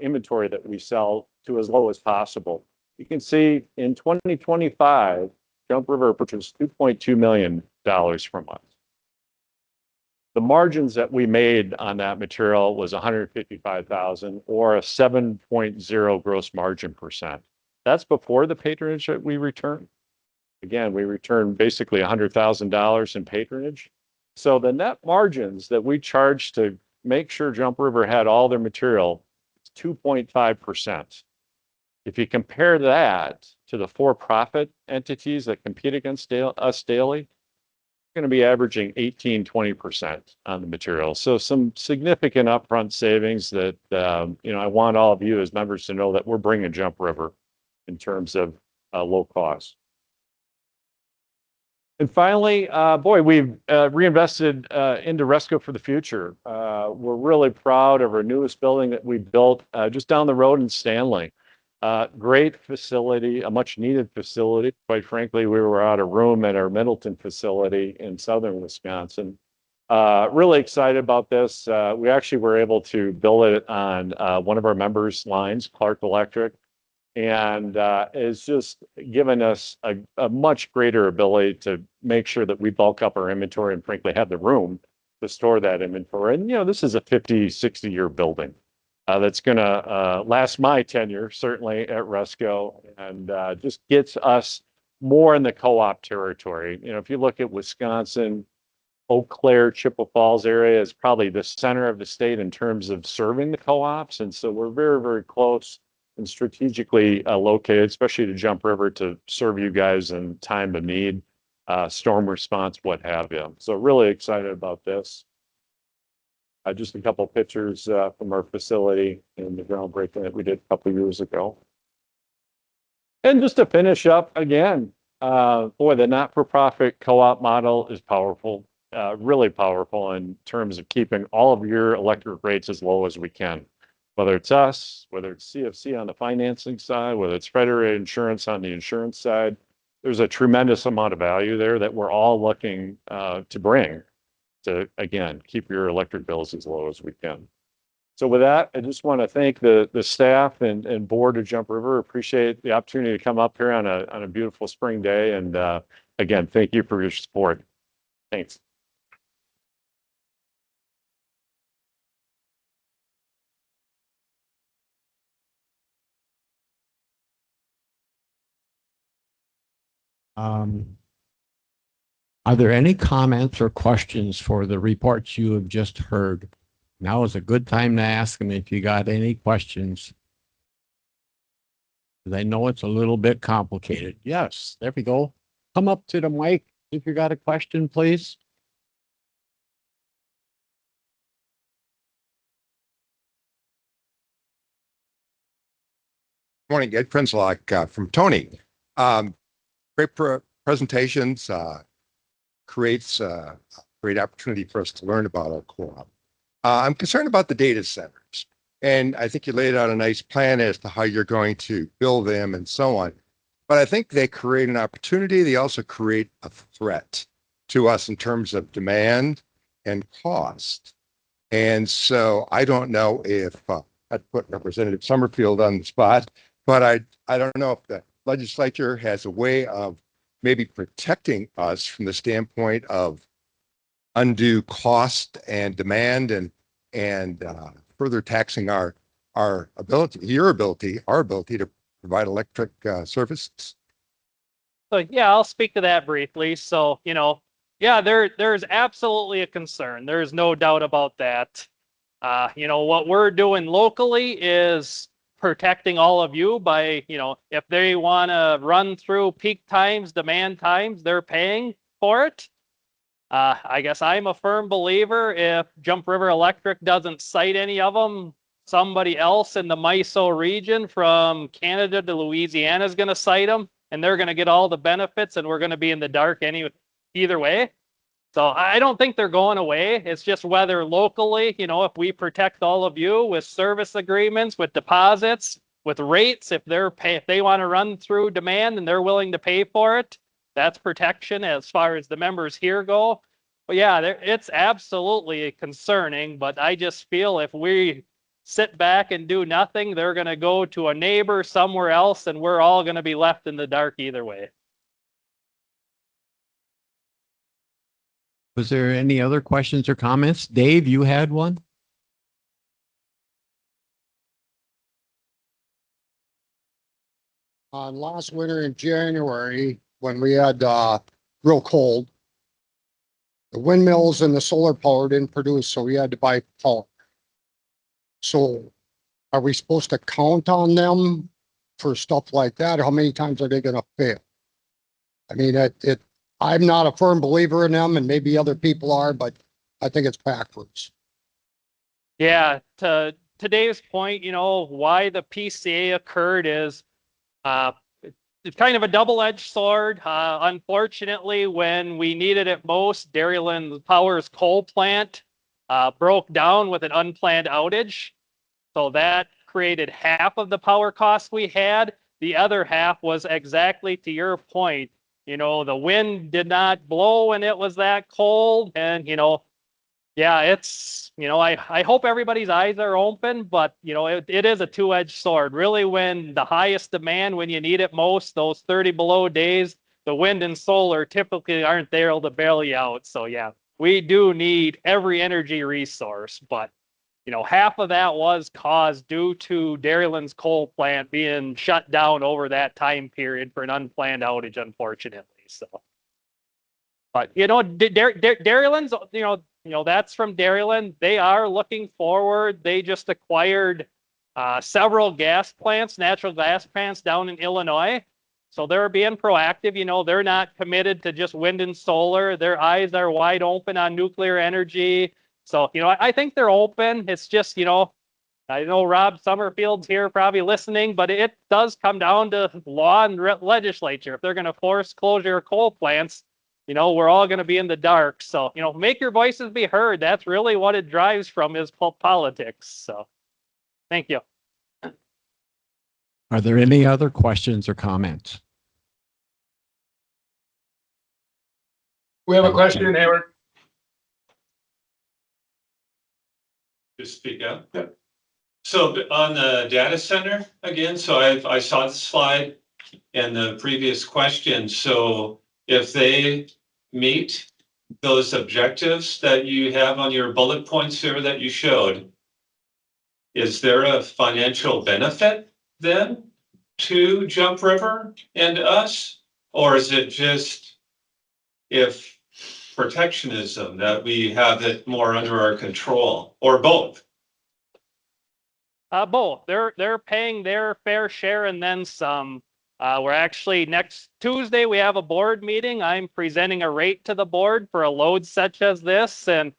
inventory that we sell to as low as possible. You can see in 2025, Jump River purchased $2.2 million from us. The margins that we made on that material was 155,000 or a 7.0 gross margin percent. That's before the patronage that we returned. Again, we returned basically $100,000 in patronage. So the net margins that we charged to make sure Jump River had all their material is 2.5%. If you compare that to the for-profit entities that compete against us daily, going to be averaging 18-20% on the material. So some significant upfront savings that, I want all of you as members to know that we're bringing Jump River in terms of low cost. And finally, we've reinvested into Resco for the future. We're really proud of our newest building that we built just down the road in Stanley. Great facility, a much needed facility. Quite frankly, we were out of room at our Middleton facility in southern Wisconsin. Really excited about this. We actually were able to build it on one of our members' lines, Clark Electric, and it's just given us a much greater ability to make sure that we bulk up our inventory and frankly have the room to store that inventory. And, this is a 50, 60-year building. That's going to last my tenure, certainly at Resco, and just gets us more in the co-op territory. If you look at Wisconsin, Eau Claire, Chippewa Falls area is probably the center of the state in terms of serving the co-ops. And so we're very, very close and strategically located, especially to Jump River to serve you guys in time of need, storm response, what have you. So really excited about this. Just a couple of pictures from our facility and the groundbreaking that we did a couple of years ago. And just to finish up again, the not-for-profit co-op model is powerful, really powerful in terms of keeping all of your electric rates as low as we can. Whether it's us, whether it's CFC on the financing side, whether it's Federated Insurance on the insurance side, there's a tremendous amount of value there that we're all looking to bring to, again, keep your electric bills as low as we can. So with that, I just want to thank the staff and board of Jump River. Appreciate the opportunity to come up here on a beautiful spring day and again, thank you for your support. Thanks. Are there any comments or questions for the reports you have just heard? Now is a good time to ask them if you got any questions. I know it's a little bit complicated. Yes, there we go. Come up to the mic if you got a question, please. Morning, Ed Krenzlock from Tony. Great presentations, creates a great opportunity for us to learn about our co-op. I'm concerned about the data centers, and I think you laid out a nice plan as to how you're going to build them and so on. But I think they create an opportunity. They also create a threat to us in terms of demand and cost. And so I don't know if I'd put Representative Summerfield on the spot, but I don't know if the legislature has a way of maybe protecting us from the standpoint of undue cost and demand and further taxing our ability, our ability to provide electric services. So yeah, I'll speak to that briefly. So, yeah, there's absolutely a concern. There's no doubt about that. What we're doing locally is protecting all of you by, if they want to run through peak times, demand times, they're paying for it. I guess I'm a firm believer if Jump River Electric doesn't cite any of them, somebody else in the MISO region from Canada to Louisiana is going to cite them, and they're going to get all the benefits, and we're going to be in the dark either way. So I don't think they're going away. It's just whether locally, if we protect all of you with service agreements, with deposits, with rates, if they want to run through demand and they're willing to pay for it, that's protection as far as the members here go. But yeah, it's absolutely concerning, but I just feel if we sit back and do nothing, they're going to go to a neighbor somewhere else and we're all going to be left in the dark either way. Was there any other questions or comments? Dave, you had one? Last winter in January, when we had real cold, the windmills and the solar power didn't produce, so we had to buy power. So are we supposed to count on them for stuff like that? How many times are they going to fail? I mean, I'm not a firm believer in them, and maybe other people are, but I think it's backwards. Yeah, to today's point, why the PCA occurred is it's kind of a double-edged sword. Unfortunately, when we needed it most, Dairyland Power's coal plant broke down with an unplanned outage. So that created half of the power cost we had. The other half was exactly to your point. The wind did not blow when it was that cold. And, yeah, it's, I hope everybody's eyes are open, but, it is a two-edged sword. Really, when the highest demand, when you need it most, those 30 below days, the wind and solar typically aren't there to bail you out. So, yeah, we do need every energy resource, but, half of that was caused due to Dairyland's coal plant being shut down over that time period for an unplanned outage, unfortunately. So, but Dairyland's, that's from Dairyland. They are looking forward. They just acquired several natural gas plants down in Illinois. So they're being proactive. They're not committed to just wind and solar. Their eyes are wide open on nuclear energy. So, I think they're open. It's just, I know Rob Summerfield's here probably listening, but it does come down to law and legislature. If they're going to force closure of coal plants, we're all going to be in the dark. So, make your voices be heard. That's really what it drives from is politics. So, thank you. Are there any other questions or comments? We have a question, Hayward. Just speak up. Yep. So on the data center again, so I saw the slide and the previous question. So if they meet those objectives that you have on your bullet points here that you showed, is there a financial benefit then to Jump River and us? Or is it just if protectionism that we have it more under our control, or both? Both. They're paying their fair share and then some. We're actually next Tuesday, we have a board meeting. I'm presenting a rate to the board for a load such as this. And,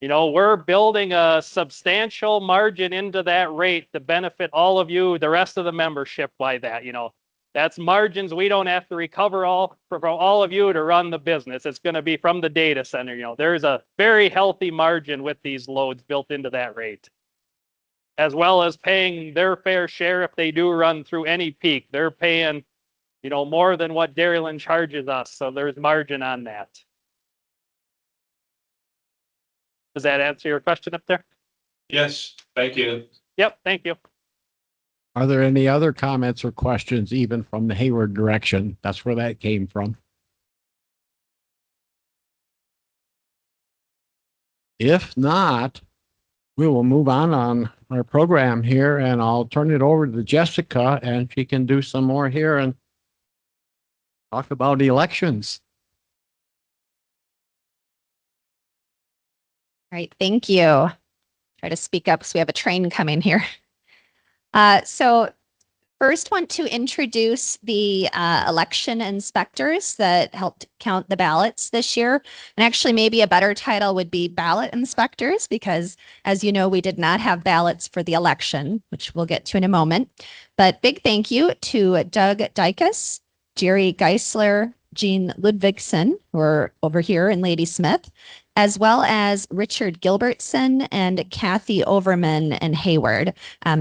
you know, we're building a substantial margin into that rate to benefit all of you, the rest of the membership by that, you know. That's margins we don't have to recover all from all of you to run the business. It's going to be from the data center. You know, there's a very healthy margin with these loads built into that rate, as well as paying their fair share if they do run through any peak. They're paying, you know, more than what Dairyland charges us. So there's margin on that. Does that answer your question up there? Yes, thank you. Yep, thank you. Are there any other comments or questions, even from the Hayward direction? That's where that came from. If not, we will move on our program here, and I'll turn it over to Jessica, and she can do some more here and talk about elections. All right, thank you. Try to speak up so we have a train coming here. So first want to introduce the election inspectors that helped count the ballots this year. And actually maybe a better title would be ballot inspectors, because as you know, we did not have ballots for the election, which we'll get to in a moment. But big thank you to Doug Dykus, Jerry Geisler, Jean Ludvigsen, who are over here in Ladysmith, as well as Richard Gilbertson and Kathy Overman and Hayward,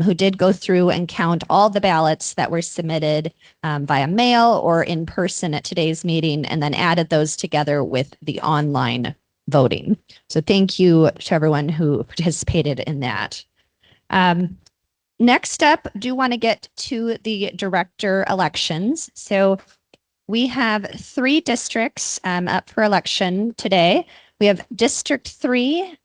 who did go through and count all the ballots that were submitted via mail or in person at today's meeting, and then added those together with the online voting. So thank you to everyone who participated in that. Next up, do want to get to the director elections. So we have 3 districts up for election today. We have District 3,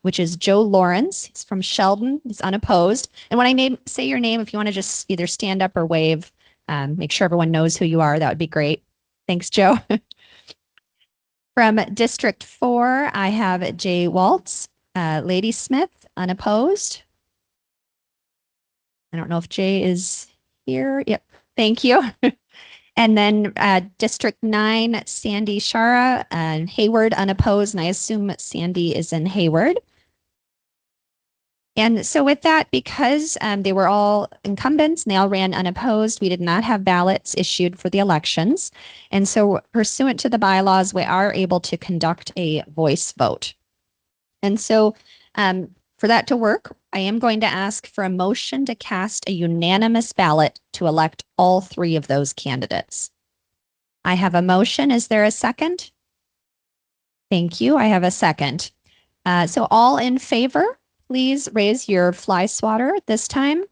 which is Joe Lawrence. He's from Sheldon. He's unopposed. And when I say your name, if you want to just either stand up or wave, make sure everyone knows who you are, that would be great. Thanks, Joe. From District 4, I have Jay Waltz, Ladysmith, unopposed. I don't know if Jay is here. Yep, thank you. And then District 9, Sandy Shara, and Hayward unopposed, and I assume Sandy is in Hayward. And so with that, because they were all incumbents and they all ran unopposed, we did not have ballots issued for the elections. And so pursuant to the bylaws, we are able to conduct a voice vote. And so for that to work, I am going to ask for a motion to cast a unanimous ballot to elect all 3 of those candidates. I have a motion. Is there a second? Thank you. I have a second. So all in favor, please raise your fly swatter this time.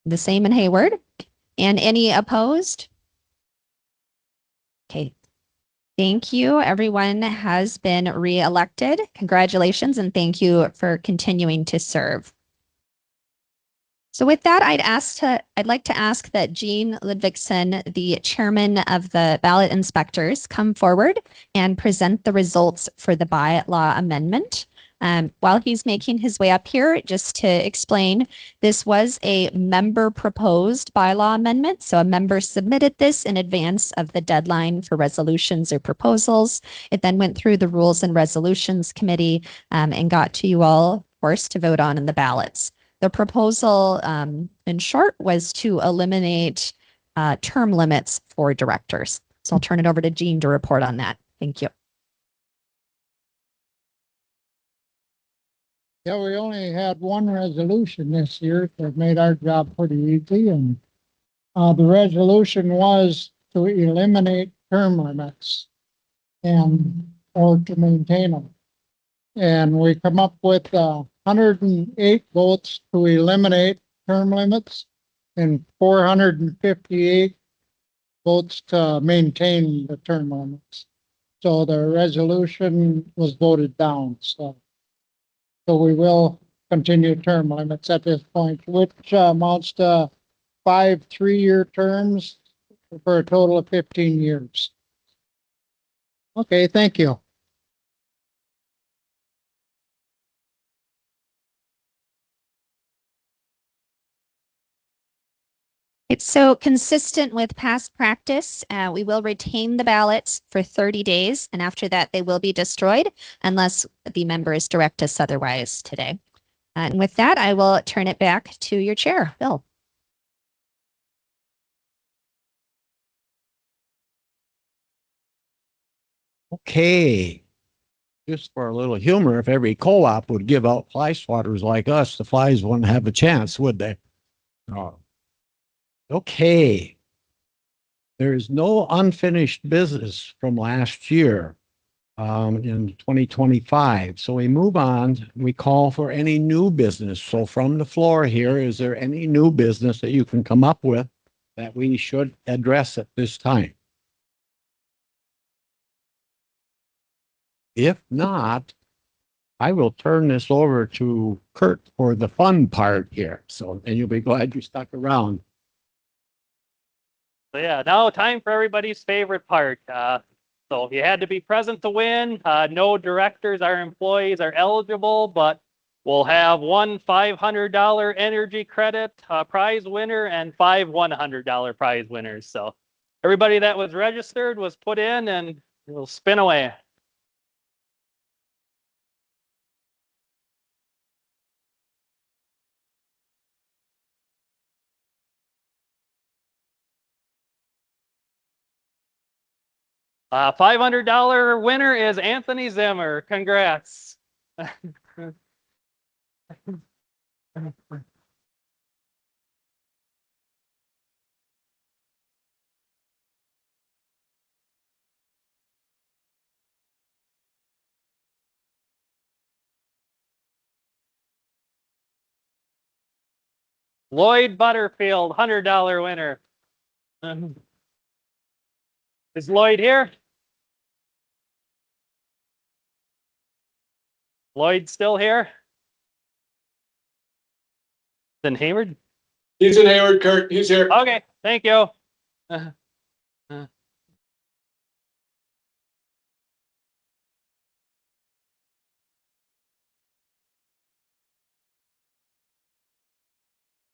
The same in Hayward. And any opposed? Okay. Thank you. Everyone has been re-elected. Congratulations, and thank you for continuing to serve. So with that, I'd like to ask that Jean Ludvigsen, the chairman of the ballot inspectors, come forward and present the results for the bylaw amendment. While he's making his way up here, just to explain, this was a member proposed bylaw amendment. So a member submitted this in advance of the deadline for resolutions or proposals. It then went through the Rules and Resolutions Committee and got to you all, of course, to vote on in the ballots. The proposal, in short, was to eliminate term limits for directors. So I'll turn it over to Jean to report on that. Thank you. Yeah, we only had one resolution this year that made our job pretty easy, and the resolution was to eliminate term limits or to maintain them. And we come up with 108 votes to eliminate term limits and 458 votes to maintain the term limits. So the resolution was voted down, so. So we will continue term limits at this point, which amounts to 5 3-year terms for a total of 15 years. Okay, thank you. It's so consistent with past practice. We will retain the ballots for 30 days, and after that, they will be destroyed unless the members direct us otherwise today. And with that, I will turn it back to your chair, Bill. Okay. Just for a little humor, if every co-op would give out fly swatters like us, the flies wouldn't have a chance, would they? Oh. Okay. There is no unfinished business from last year in 2025. So we move on. We call for any new business. So from the floor here, is there any new business that you can come up with that we should address at this time? If not, I will turn this over to Kurt for the fun part here. So, and you'll be glad you stuck around. So yeah, now time for everybody's favorite part. So you had to be present to win. No directors or employees are eligible, but we'll have one $500 energy credit prize winner and 5 $100 prize winners. So everybody that was registered was put in and it'll spin away. $500 winner is Anthony Zimmer. Congrats. Lloyd Butterfield, $100 winner. Is Lloyd here? Lloyd still here? Then Hayward? He's in Hayward, Kurt. He's here. Okay, thank you.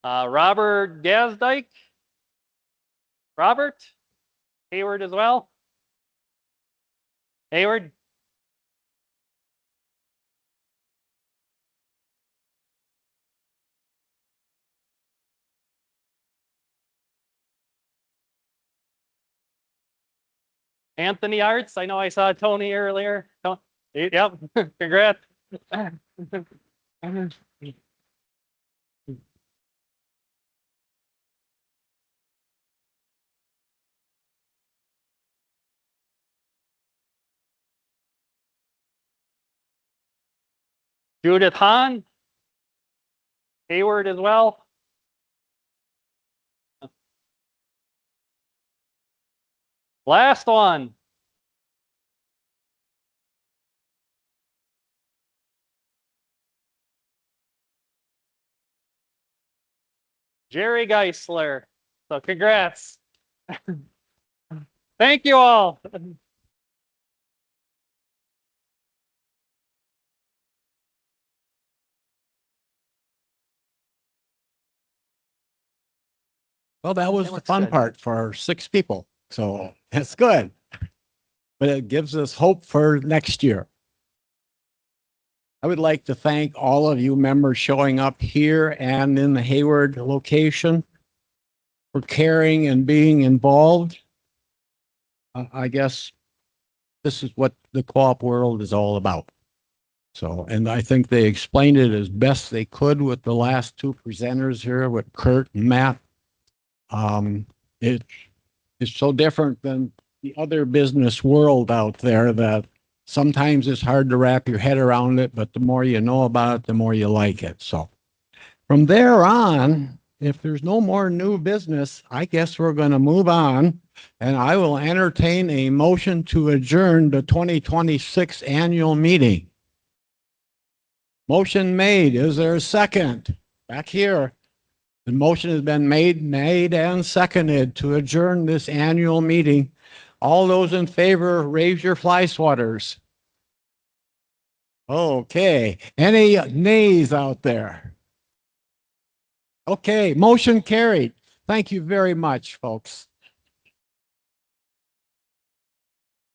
Robert Gazdike? Robert? Hayward as well? Hayward? Anthony Arts, I know I saw Tony earlier. Yep, congrats. Judith Hahn, Hayward as well. Last one. Jerry Geisler. So congrats. Thank you all. Well, that was the fun part for 6 people. So that's good. But it gives us hope for next year. I would like to thank all of you members showing up here and in the Hayward location for caring and being involved. I guess this is what the co-op world is all about. So, and I think they explained it as best they could with the last 2 presenters here, with Kurt and Matt. It is so different than the other business world out there that sometimes it's hard to wrap your head around it, but the more you know about it, the more you like it. So from there on, if there's no more new business, I guess we're going to move on And I will entertain a motion to adjourn the 2026 annual meeting. Motion made. Is there a second? Back here. The motion has been made and seconded to adjourn this annual meeting. All those in favor, raise your fly swatters. Okay. Any nays out there? Okay, motion carried. Thank you very much, folks.